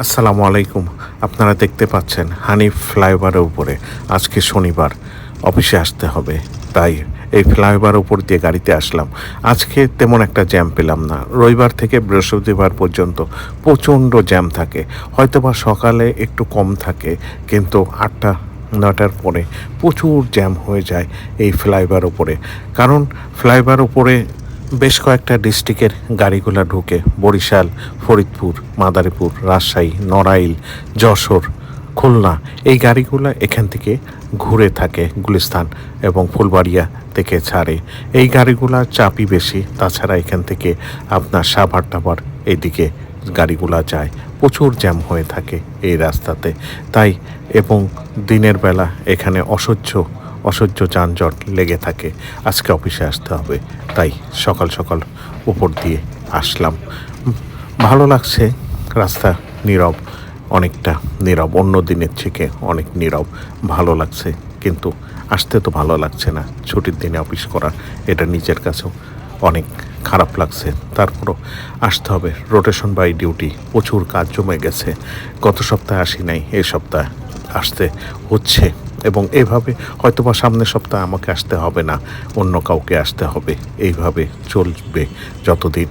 আসসালামু আলাইকুম। আপনারা দেখতে পাচ্ছেন হানিফ ফ্লাইওভারের উপরে আজকে শনিবার অফিসে আসতে হবে, তাই এই ফ্লাইওভার উপর দিয়ে গাড়িতে আসলাম। আজকে তেমন একটা জ্যাম পেলাম না। রবিবার থেকে বৃহস্পতিবার পর্যন্ত প্রচণ্ড জ্যাম থাকে, হয়তোবা সকালে একটু কম থাকে, কিন্তু 8টা 9টার পরে প্রচুর জ্যাম হয়ে যায় এই ফ্লাইওভার উপরে। কারণ ফ্লাইওভার উপরে বেশ কয়েকটা ডিস্ট্রিক্টের গাড়িগুলো ঢুকে, বরিশাল, ফরিদপুর, মাদারীপুর, রাজশাহী, নড়াইল, যশোর, খুলনা। এই গাড়িগুলো এখান থেকে ঘুরে থাকে গুলিস্তান এবং ফুলবাড়িয়া থেকে ছাড়ে। এই গাড়িগুলা চাপই বেশি, তাছাড়া এখান থেকে আপনার সাভার টাভার এইদিকে গাড়িগুলা যায়। প্রচুর জ্যাম হয়ে থাকে এই রাস্তাতে, তাই এবং দিনের বেলা এখানে অসহ্য যানজট লেগে থাকে। আজকে অফিসে আসতে হবে, তাই সকাল সকাল উপর দিয়ে আসলাম। ভালো লাগছে, রাস্তা নীরব, অনেকটা নীরব, অন্য দিনের থেকে অনেক নীরব। ভালো লাগছে, কিন্তু আসতে তো ভালো লাগছে না। ছুটির দিনে অফিস করা এটা নিজের কাছেও অনেক খারাপ লাগছে, তারপরও আসতে হবে। রোটেশন বাই ডিউটি, প্রচুর কাজ জমে গেছে। গত সপ্তাহে আসি নাই, এই সপ্তাহে আসতে হচ্ছে, এবং এইভাবে হয়তোবা সামনের সপ্তাহে আমাকে আসতে হবে না, অন্য কাউকে আসতে হবে। এইভাবে চলবে যতদিন